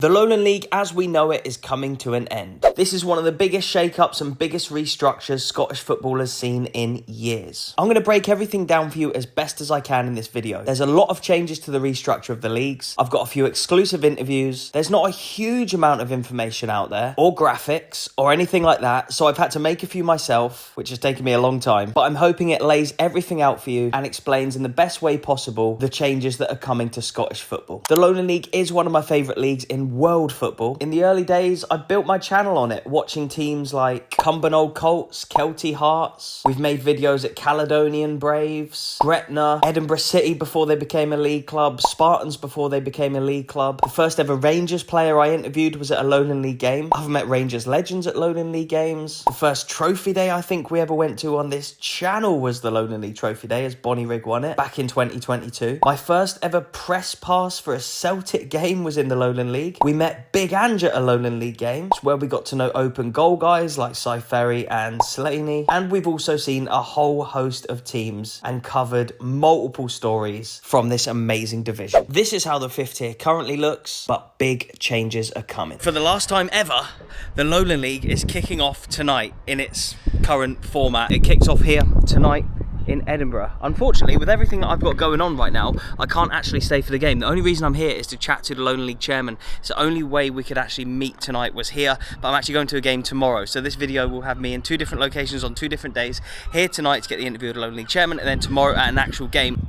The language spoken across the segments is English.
The Lowland League, as we know it, is coming to an end. This is one of the biggest shake-ups and biggest restructures Scottish football has seen in years. I'm going to break everything down for you as best as I can in this video. There's a lot of changes to the restructure of the leagues. I've got a few exclusive interviews. There's not a huge amount of information out there, or graphics, or anything like that, so I've had to make a few myself, which has taken me a long time, but I'm hoping it lays everything out for you and explains in the best way possible the changes that are coming to Scottish football. The Lowland League is one of my favourite leagues in world football. In the early days, I built my channel on it, watching teams like Cumbernauld Colts, Kelty Hearts. We've made videos at Caledonian Braves, Gretna, Edinburgh City before they became a league club, Spartans before they became a league club. The first ever Rangers player I interviewed was at a Lowland League game. I've met Rangers legends at Lowland League games. The first trophy day I think we ever went to on this channel was the Lowland League Trophy Day, as Bonnie Rigg won it back in 2022. My first ever press pass for a Celtic game was in the Lowland League. We met Big Ange at a Lowland League game, where we got to know open goal guys like Cy Ferry and Slaney, and we've also seen a whole host of teams and covered multiple stories from this amazing division. This is how the fifth tier currently looks, but big changes are coming. For the last time ever, the Lowland League is kicking off tonight in its current format. It kicks off here tonight in Edinburgh. Unfortunately, with everything that I've got going on right now, I can't actually stay for the game. The only reason I'm here is to chat to the Lowland League chairman. It's the only way we could actually meet tonight was here, but I'm actually going to a game tomorrow. So this video will have me in two different locations on two different days. Here tonight to get the interview with the Lowland League chairman, and then tomorrow at an actual game.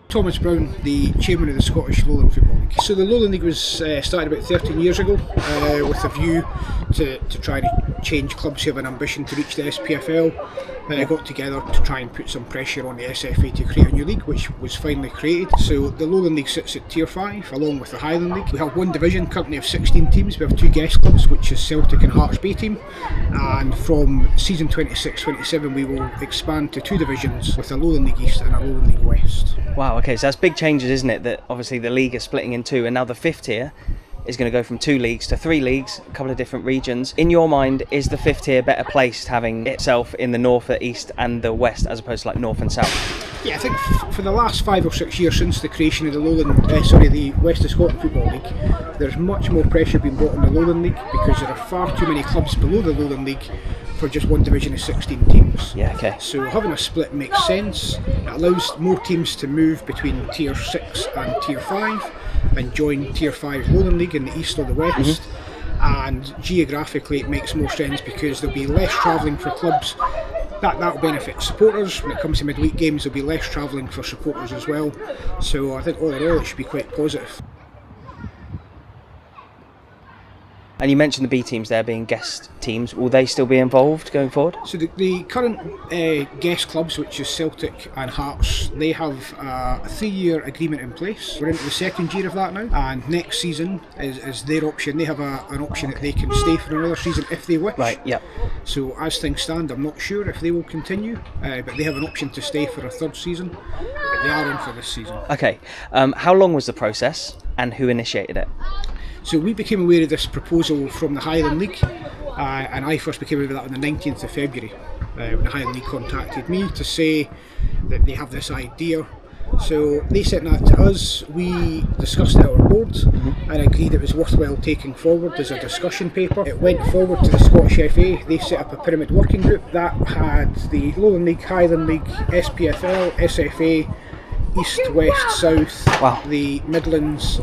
Thomas Brown, the chairman of the Scottish Lowland Football League. So the Lowland League was started about 13 years ago with a view to try to change clubs who have an ambition to reach the SPFL. Got together to try and put some pressure on the SFA to create a new league, which was finally created. So the Lowland League sits at Tier 5 along with the Highland League. We have one division currently of 16 teams. We have two guest clubs, which is Celtic and Hearts B team, and from season 26-27 we will expand to two divisions with a Lowland League East and a Lowland League West. Wow, okay, so that's big changes, isn't it? That obviously the league is splitting in two, and now the fifth tier is going to go from 2 leagues to 3 leagues, a couple of different regions. In your mind, is the fifth tier better placed having itself in the north, the east and the west, as opposed to like north and south? Yeah, I think for the last 5 or 6 years since the creation of the West of Scotland Football League, there's much more pressure being brought on the Lowland League because there are far too many clubs below the Lowland League for just one division of 16 teams. Yeah, okay. So having a split makes sense. It allows more teams to move between Tier 6 and Tier 5 and join Tier 5 Lowland League in the east or the west. And geographically it makes more sense because there'll be less travelling for clubs. That'll benefit supporters. When it comes to midweek games, there'll be less travelling for supporters as well. So I think all in all it should be quite positive. And you mentioned the B teams there being guest teams. Will they still be involved going forward? So the current guest clubs, which is Celtic and Hearts, they have a 3-year agreement in place. We're into the second year of that now, and next season is their option. They have an option that they can stay for another season if they wish. Right, yeah. So as things stand, I'm not sure if they will continue, but they have an option to stay for a third season. But they are in for this season. Okay. How long was the process and who initiated it? So we became aware of this proposal from the Highland League, and I first became aware of that on the 19th of February when the Highland League contacted me to say that they have this idea. So they sent that to us, we discussed it at our board and agreed it was worthwhile taking forward as a discussion paper. It wwent forward to the Scottish FA. They set up a pyramid working group that had the Lowland League, Highland League, SPFL, SFA, East, West, South, the Midlands,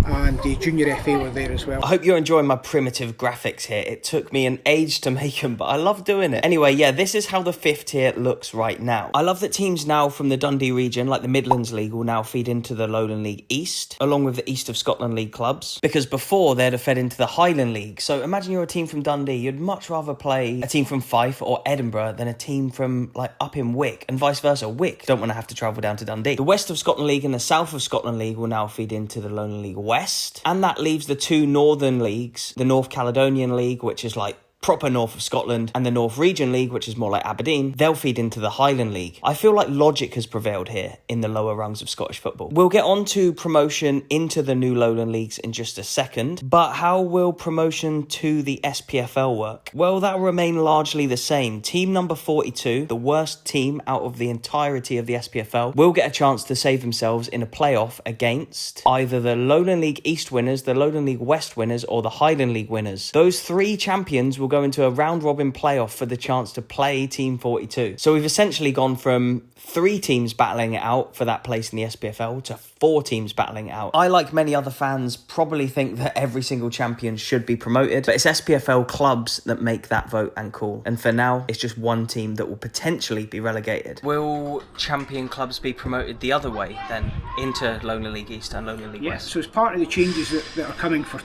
and the Junior FA were there as well. I hope you're enjoying my primitive graphics here. It took me an age to make them, but I love doing it. Anyway, yeah, this is how the fifth tier looks right now. I love that teams now from the Dundee region, like the Midlands League, will now feed into the Lowland League East, along with the East of Scotland League clubs, because before they'd have fed into the Highland League. So imagine you're a team from Dundee, you'd much rather play a team from Fife or Edinburgh than a team from like up in Wick, and vice versa. Wick don't want to have to travel down to Dundee. The West of Scotland League and the South of Scotland League will now feed into the Lowland League West, and that leaves the two northern leagues, the North Caledonian League, which is like proper north of Scotland, and the North Region League, which is more like Aberdeen, they'll feed into the Highland League. I feel like logic has prevailed here in the lower rungs of Scottish football. We'll get on to promotion into the new Lowland Leagues in just a second, but how will promotion to the SPFL work? Well, that will remain largely the same. Team number 42, the worst team out of the entirety of the SPFL, will get a chance to save themselves in a playoff against either the Lowland League East winners, the Lowland League West winners, or the Highland League winners. Those three champions will go into a round-robin playoff for the chance to play Team 42. So we've essentially gone from 3 teams battling it out for that place in the SPFL to 4 teams battling it out. I, like many other fans, probably think that every single champion should be promoted, but it's SPFL clubs that make that vote and call. And for now, it's just one team that will potentially be relegated. Will champion clubs be promoted the other way then, into Lowland League East and Lowland League West? So as part of the changes that are coming for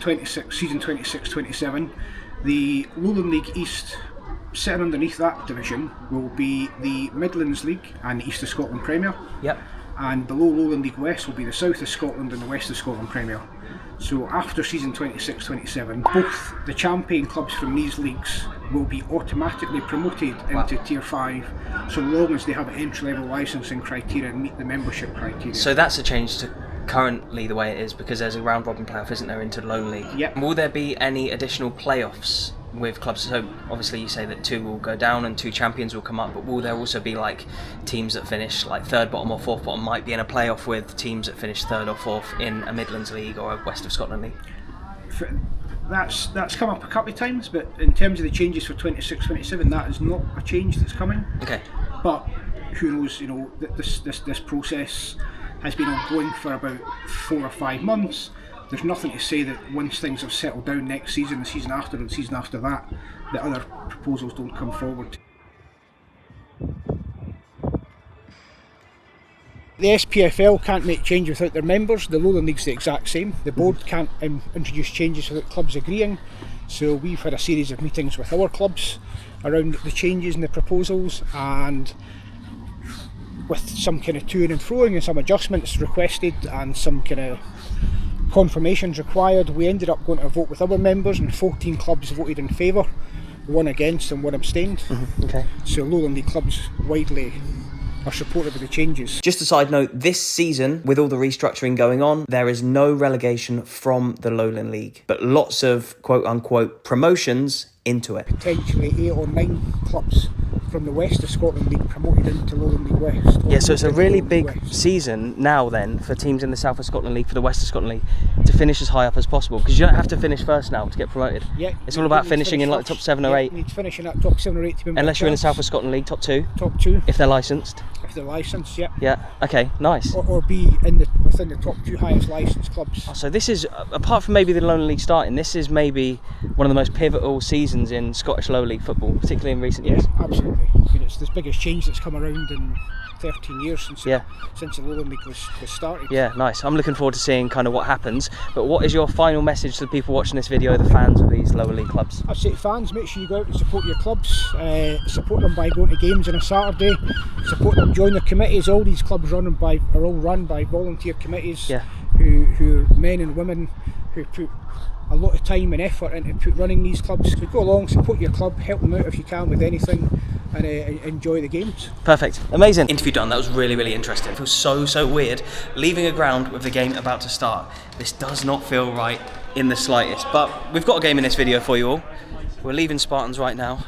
season 26-27, the Lowland League East, sitting underneath that division, will be the Midlands League and the East of Scotland Premier. Yep. And below Lowland League West will be the South of Scotland and the West of Scotland Premier. So after season 26-27, both the champion clubs from these leagues will be automatically promoted into Tier 5, so long as they have an entry-level licensing criteria and meet the membership criteria. So that's a change to currently the way it is, because there's a round-robin playoff, isn't there, into the Lowland League? Yep. Will there be any additional playoffs with clubs? So obviously you say that 2 will go down and 2 champions will come up, but will there also be like teams that finish like 3rd bottom or 4th bottom might be in a playoff with teams that finish 3rd or 4th in a Midlands League or a West of Scotland League? That's come up a couple of times, but in terms of the changes for 26-27, that is not a change that's coming. Okay. But who knows? You know, this process has been ongoing for about 4 or 5 months. There's nothing to say that once things have settled down next season, the season after and the season after that, that other proposals don't come forward. The SPFL can't make change without their members. The Lowland League's the exact same. The board can't introduce changes without clubs agreeing. So we've had a series of meetings with our clubs around the changes and the proposals, and with some kind of toing and froing and some adjustments requested and some kind of confirmations required, we ended up going to a vote with our members, and 14 clubs voted in favour, 1 against and 1 abstained. Okay. So Lowland League clubs widely are supportive of the changes. Just a side note, this season, with all the restructuring going on, there is no relegation from the Lowland League, but lots of quote-unquote promotions into it. Potentially 8 or 9 clubs from the West of Scotland League promoted into Lowland League West. Yeah, so it's a really big season now then for teams in the South of Scotland League, for the West of Scotland League, to finish as high up as possible, because you don't have to finish first now to get promoted. Yeah, it's all about finishing in like top 7 or 8. You need to finish in that top 7 or 8 to be unless you're in the South of Scotland League, top 2. Top 2. If they're licensed. If they're licensed, yeah. Yeah, okay, nice. Or be within the top 2 highest licensed clubs. So this is, apart from maybe the Lowland League starting, this is maybe one of the most pivotal seasons in Scottish Lowland League football, particularly in recent years. Yeah, absolutely. I mean, it's the biggest change that's come around in 13 years since the Lowland League was started. Yeah, nice. I'm looking forward to seeing kind of what happens. But what is your final message to the people watching this video, the fans of these lower league clubs? I'd say to fans, make sure you go out and support your clubs. Support them by going to games on a Saturday. Support them, join their committees. All these clubs are all run by volunteer committees, who are men and women who put a lot of time and effort into running these clubs. So go along, support your club, help them out if you can with anything, and enjoy the games. Perfect. Amazing. Interview done. That was really, really interesting. It feels so weird leaving a ground with the game about to start. This does not feel right in the slightest, but we've got a game in this video for you all. We're leaving Spartans right now.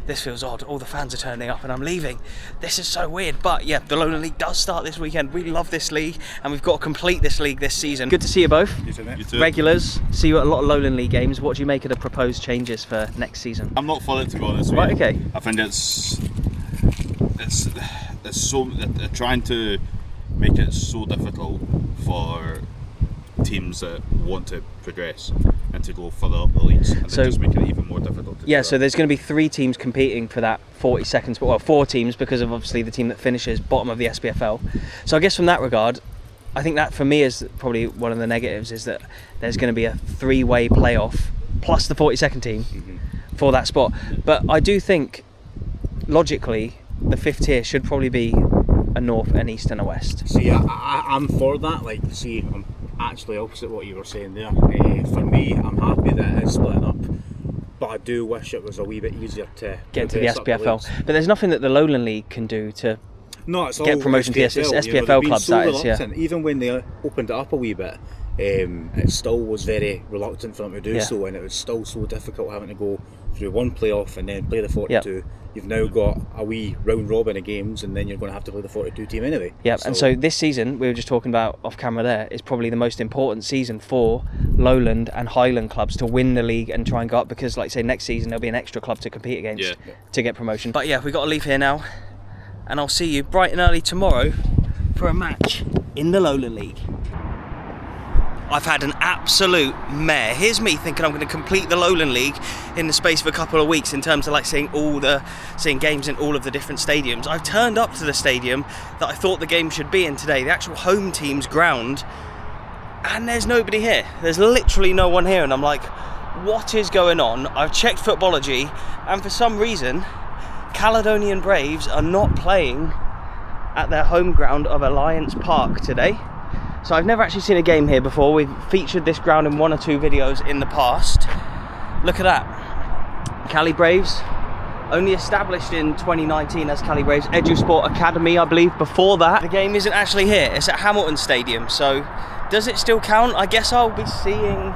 This feels odd. All the fans are turning up and I'm leaving. This is so weird. But yeah, the Lowland League does start this weekend. We love this league and we've got to complete this league this season. Good to see you both. You too, mate. You too. Regulars. See you at a lot of Lowland League games. What do you make of the proposed changes for next season? I'm not for it, to be honest. Right, okay. I think it's so, they're trying to make it so difficult for teams that want to progress and to go further up the leagues, and so just making it even more difficult to do so there's going to be 3 teams competing for that 40 seconds, but well, 4 teams, because of obviously the team that finishes bottom of the SPFL. So I guess from that regard, I think that for me is probably one of the negatives, is that there's going to be a 3-way playoff plus the 42nd team for that spot. But I do think logically the 5th tier should probably be a North, an East and a West. See, I'm for that. Like, see, I'm actually opposite what you were saying there. For me, I'm happy that it is splitting up but I do wish it was a wee bit easier to get into the progress up the SPFL. leagues. But there's nothing that the Lowland League can do to No, it's get all promotion to the SPFL. SPFL they've been clubs, so that is, yeah. reluctant. Even when they opened it up a wee bit, it still was very reluctant for them to do so, and it was still so difficult having to go through one playoff and then play the 42. Yep. You've now got a wee round robin of games, and then you're going to have to play the 42 team anyway. Yeah, and so this season, we were just talking about off camera there, is probably the most important season for Lowland and Highland clubs to win the league and try and go up, because, like say, next season there'll be an extra club to compete against to get promotion. But yeah, we've got to leave here now, and I'll see you bright and early tomorrow for a match in the Lowland League. I've had an absolute mare. Here's me thinking I'm going to complete the Lowland League in the space of a couple of weeks in terms of like seeing games in all of the different stadiums. I've turned up to the stadium that I thought the game should be in today, the actual home team's ground, and there's nobody here. There's literally no one here, and I'm like, what is going on? I've checked Footballogy, and for some reason, Caledonian Braves are not playing at their home ground of Alliance Park today. So I've never actually seen a game here before. We've featured this ground in 1 or 2 videos in the past. Look at that. Cali Braves, only established in 2019 as Cali Braves EduSport Academy, I believe. Before that, the game isn't actually here. It's at Hamilton Stadium. So does it still count? I guess I'll be seeing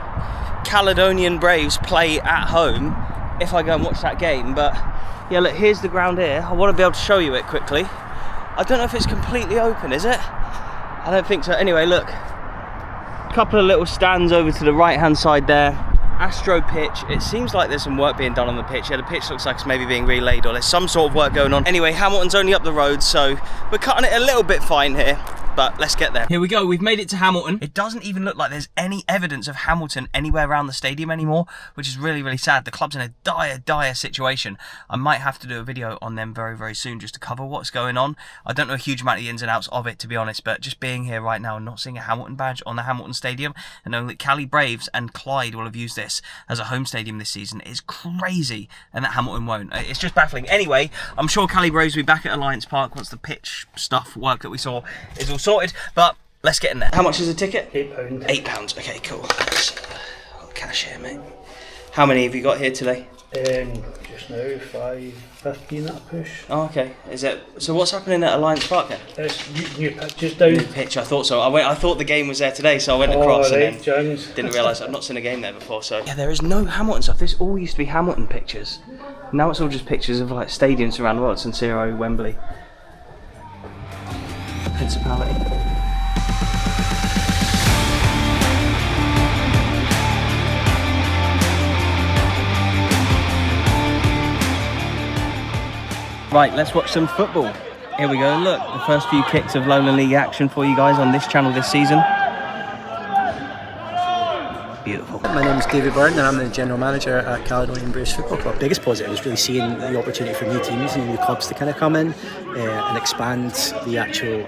Caledonian Braves play at home if I go and watch that game. But yeah, look, here's the ground here. I want to be able to show you it quickly. I don't know if it's completely open, is it? I don't think so. Anyway, look, a couple of little stands over to the right hand side there. Astro pitch. It seems like there's some work being done on the pitch. Yeah, the pitch looks like it's maybe being relaid, or there's some sort of work going on. Anyway, Hamilton's only up the road, so we're cutting it a little bit fine here, but let's get there. Here we go, we've made it to Hamilton. It doesn't even look like there's any evidence of Hamilton anywhere around the stadium anymore, which is really, really sad. The club's in a dire situation. I might have to do a video on them very, very soon just to cover what's going on. I don't know a huge amount of the ins and outs of it, to be honest, but just being here right now and not seeing a Hamilton badge on the Hamilton Stadium, and knowing that Cali Braves and Clyde will have used this as a home stadium this season is crazy, and that Hamilton won't. It's just baffling. Anyway, I'm sure Cali Braves will be back at Alliance Park once the pitch stuff work that we saw is all sorted, but let's get in there. How much is a ticket? £8. £8, okay, cool. Let's cash here, mate. How many have you got here today? Just now, 5:15 at a push. Oh, okay. Is it? So what's happening at Alliance Park then? There's new pitches down. New pitch, I thought so. I thought the game was there today, so I went across and then Jones. didn't realise I've not seen a game there before. So yeah, there is no Hamilton stuff. This all used to be Hamilton pictures. Now it's all just pictures of like stadiums around the world. San Siro, Wembley, Principality. Right, let's watch some football. Here we go, look, the first few kicks of Lowland League action for you guys on this channel this season. Beautiful. My name is David Byrne and I'm the General Manager at Caledonian Braves Football Club. Biggest positive is really seeing the opportunity for new teams and new clubs to kind of come in and expand the actual...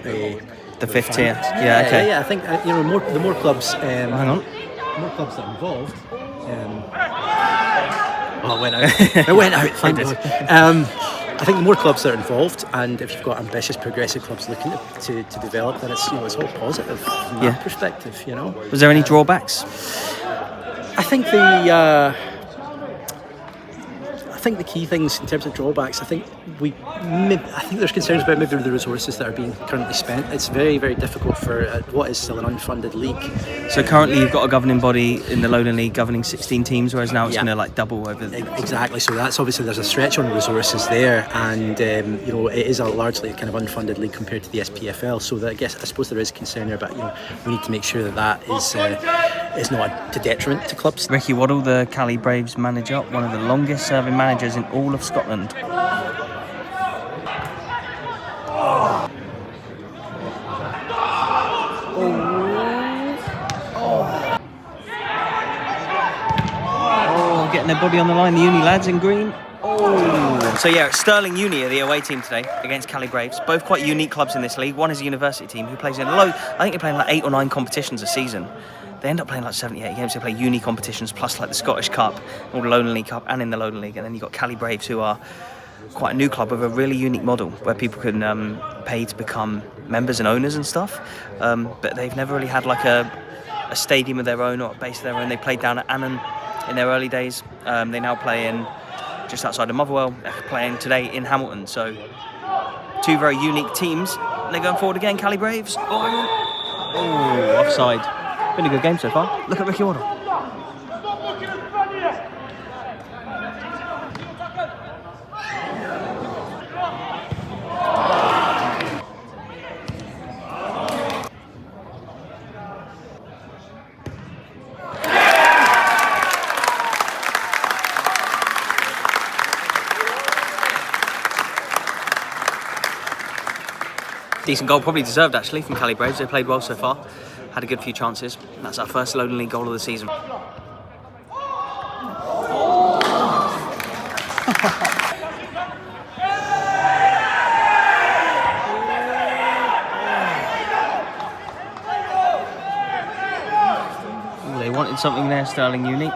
the fifth tier. Yeah, okay. Yeah, I think the more clubs... Hang on. More clubs that are involved... it went out. It went out, thank God. I think the more clubs that are involved, and if you've got ambitious, progressive clubs looking to develop, then it's it's all positive from that perspective. Was there any drawbacks? I think the key things in terms of drawbacks. I think there's concerns about maybe the resources that are being currently spent. It's very, very difficult for what is still an unfunded league. So currently you've got a governing body in the Lowland League governing 16 teams, whereas now it's going to like double over. Exactly. So that's obviously there's a stretch on resources there, and it is a largely kind of unfunded league compared to the SPFL. So that, I suppose there is concern there, but we need to make sure that is not to detriment to clubs. Ricky Waddle, the Cali Braves manager, one of the longest serving managers in all of Scotland. Getting their body on the line, the Uni lads in green. So yeah, it's Stirling Uni are the away team today against Cali Braves. Both quite unique clubs in this league. One is a university team who plays in I think they're playing like 8 or 9 competitions a season. They end up playing like 78 games. They play uni competitions plus like the Scottish Cup or the Lowland League Cup and in the Lowland League. And then you've got Cali Braves, who are quite a new club with a really unique model where people can pay to become members and owners and stuff. But they've never really had like a stadium of their own or a base of their own. They played down at in their early days. They now play in just outside of Motherwell. They're playing today in Hamilton. So 2 very unique teams. They're going forward again. Cali Braves. Oh, offside. Been a good game so far. Look at Ricky Wardle. Decent goal, probably deserved actually from Cali Braves. They played well so far, had a good few chances. That's our first Lowland League goal of the season. Ooh, they wanted something there, Stirling unique.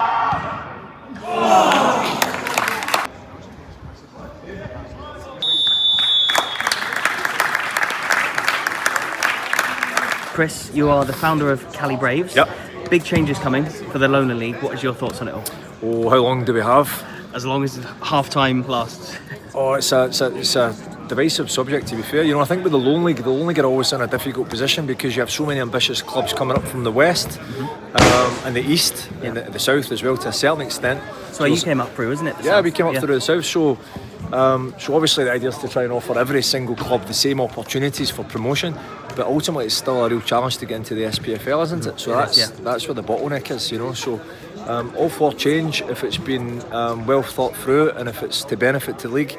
Chris, you are the founder of Cali Braves. Yep. Big changes coming for the Lowland League. What is your thoughts on it all? Oh, how long do we have? As long as half-time lasts. Oh, it's a divisive subject, to be fair. You know, I think with the Lowland League are always in a difficult position because you have so many ambitious clubs coming up from the west and the east and the south as well to a certain extent. So you came up through, isn't it? Yeah, we came up through the south. So obviously the idea is to try and offer every single club the same opportunities for promotion, but ultimately it's still a real challenge to get into the SPFL, isn't it? So that's where the bottleneck is, you know. So all for change if it's been well thought through and if it's to benefit the league.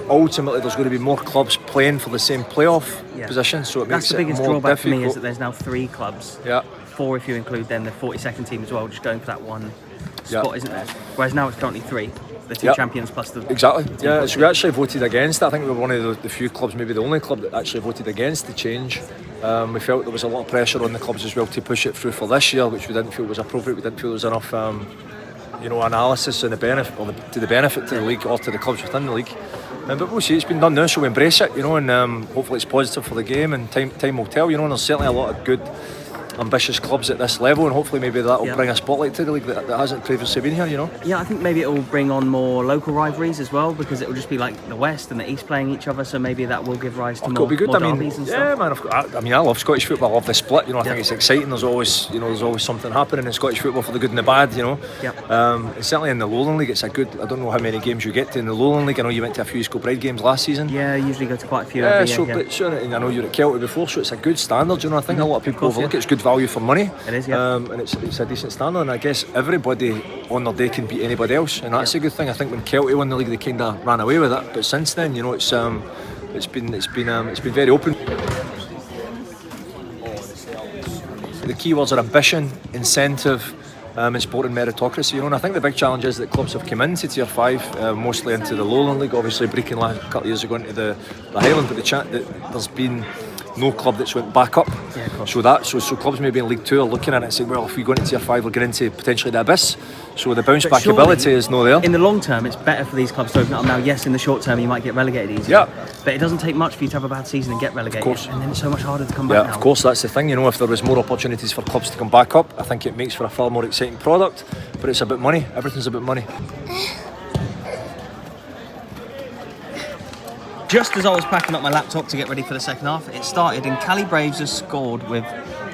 Ultimately there's going to be more clubs playing for the same playoff position, so it makes it more difficult. That's the biggest drawback for me, is that there's now 3 clubs. Yeah. 4 if you include then the 42nd team as well, just going for that one spot, isn't there? Whereas now it's currently 3. The 2 champions plus the... Exactly, yeah. So we actually voted against it. I think we were one of the few clubs, maybe the only club that actually voted against the change. We felt there was a lot of pressure on the clubs as well to push it through for this year, which we didn't feel was appropriate. We didn't feel there was enough analysis and the benefit, or to the benefit to the league or to the clubs within the league. But we'll see, it's been done now, so we embrace it, you know, and hopefully it's positive for the game, and time will tell, you know, and there's certainly a lot of good ambitious clubs at this level, and hopefully maybe that will bring a spotlight to the league that hasn't previously been here, you know. Yeah, I think maybe it will bring on more local rivalries as well, because it will just be like the West and the East playing each other, so maybe that will give rise to more derbies and stuff. Yeah, man, I love Scottish football. I love the split, you know. I think it's exciting. There's always something happening in Scottish football for the good and the bad, you know. And certainly in the Lowland League, it's a good, I don't know how many games you get to in the Lowland League. I know you went to a few Scottish Bride games last season. Yeah, I usually go to quite a few every year. But sure, and I know you were at Celtic before, so it's a good standard, you know. I think a lot of people overlook it. It's good value for money. It is, and it's a decent standard, and I guess everybody on their day can beat anybody else, and that's a good thing. I think when Celtic won the league, they kind of ran away with it, but since then, you know, it's been very open. The key words are ambition, incentive, and sporting meritocracy. You know, and I think the big challenge is that clubs have come into Tier 5, mostly into the Lowland League. Obviously, breaking a couple of years ago into the Highland, but there's been no club that's went back up. So clubs maybe in League 2 are looking at it and saying, well, if we go into Tier 5, we're getting into potentially the abyss. So the bounce back ability is no there. In the long term, it's better for these clubs to open up now. Yes, in the short term, you might get relegated easier. But it doesn't take much for you to have a bad season and get relegated. Of course. And then it's so much harder to come back now. Of course, that's the thing. You know, if there was more opportunities for clubs to come back up, I think it makes for a far more exciting product. But it's about money. Everything's about money. Just as I was packing up my laptop to get ready for the second half, it started and Cali Braves has scored with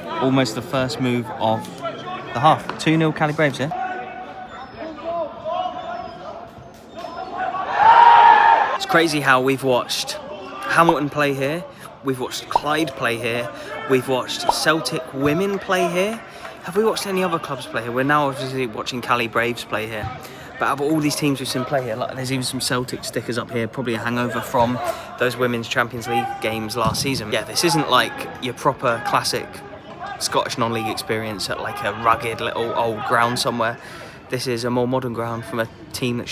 almost the first move of the half. 2-0 Cali Braves here. It's crazy how we've watched Hamilton play here, we've watched Clyde play here, we've watched Celtic women play here. Have we watched any other clubs play here? We're now obviously watching Cali Braves play here. But out of all these teams we've seen play here, like, there's even some Celtic stickers up here, probably a hangover from those Women's Champions League games last season. Yeah, this isn't like your proper classic Scottish non-league experience at like a rugged little old ground somewhere. This is a more modern ground from a team that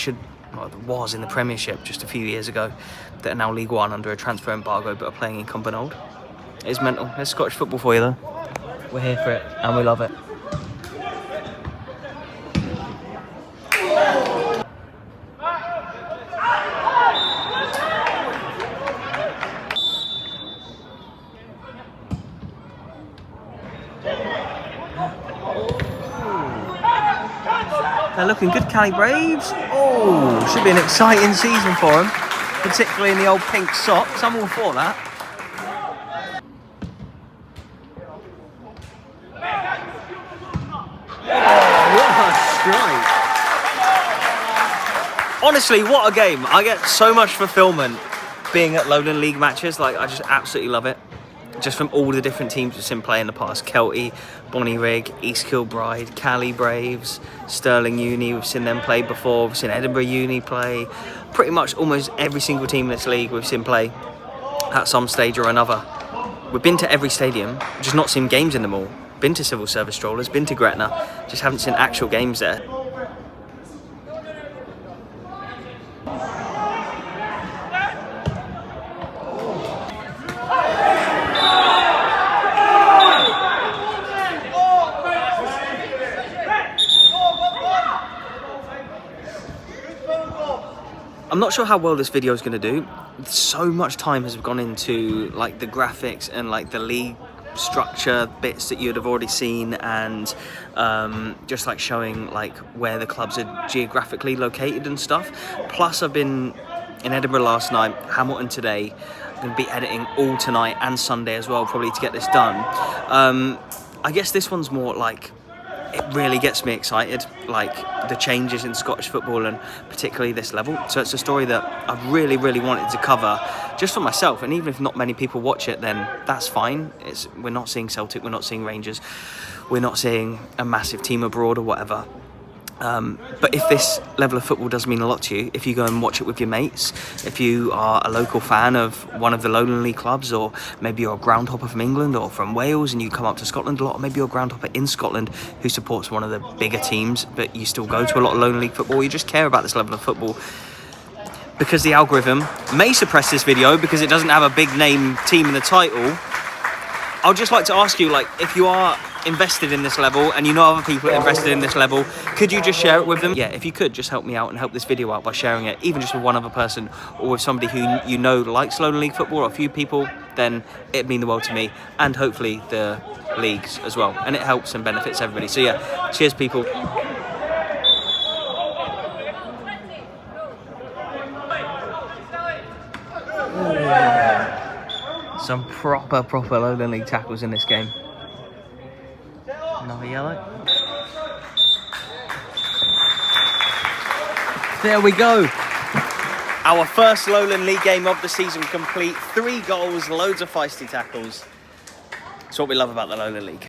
was in the Premiership just a few years ago, that are now League 1 under a transfer embargo but are playing in Cumbernauld. It's mental. It's Scottish football for you though. We're here for it and we love it. They're looking good, Cali Braves. Oh, should be an exciting season for them, particularly in the old pink socks. I'm all for that. Honestly, what a game. I get so much fulfillment being at Lowland League matches. Like, I just absolutely love it. Just from all the different teams we've seen play in the past. Kelty, Bonnyrigg, East Kilbride, Cali Braves, Stirling Uni, we've seen them play before. We've seen Edinburgh Uni play. Pretty much almost every single team in this league we've seen play at some stage or another. We've been to every stadium, just not seen games in them all. Been to civil service strollers, been to Gretna, just haven't seen actual games there. I'm not sure how well this video is going to do. So much time has gone into like the graphics and like the league structure bits that you'd have already seen, and just like showing like where the clubs are geographically located and stuff. Plus I've been in Edinburgh last night, Hamilton today. I'm going to be editing all tonight and Sunday as well, probably, to get this done. I guess this one's more like, it really gets me excited, like the changes in Scottish football and particularly this level. So it's a story that I really, really wanted to cover just for myself, and even if not many people watch it, then that's fine. We're not seeing Celtic, we're not seeing Rangers, we're not seeing a massive team abroad or whatever. But if this level of football does mean a lot to you, if you go and watch it with your mates, if you are a local fan of one of the Lowland League clubs, or maybe you're a groundhopper from England or from Wales and you come up to Scotland a lot, or maybe you're a groundhopper in Scotland who supports one of the bigger teams, but you still go to a lot of Lowland League football, you just care about this level of football, because the algorithm may suppress this video because it doesn't have a big name team in the title. I'd just like to ask you, like, if you are invested in this level and you know other people are invested in this level, could you just share it with them? Yeah, if you could, just help me out and help this video out by sharing it, even just with one other person or with somebody who you know likes Lowland League football, or a few people, then it'd mean the world to me, and hopefully the leagues as well, and it helps and benefits everybody. So yeah, cheers people. Some proper Lowland League tackles in this game. Another yellow. There we go. Our first Lowland League game of the season complete. 3 goals, loads of feisty tackles. It's what we love about the Lowland League.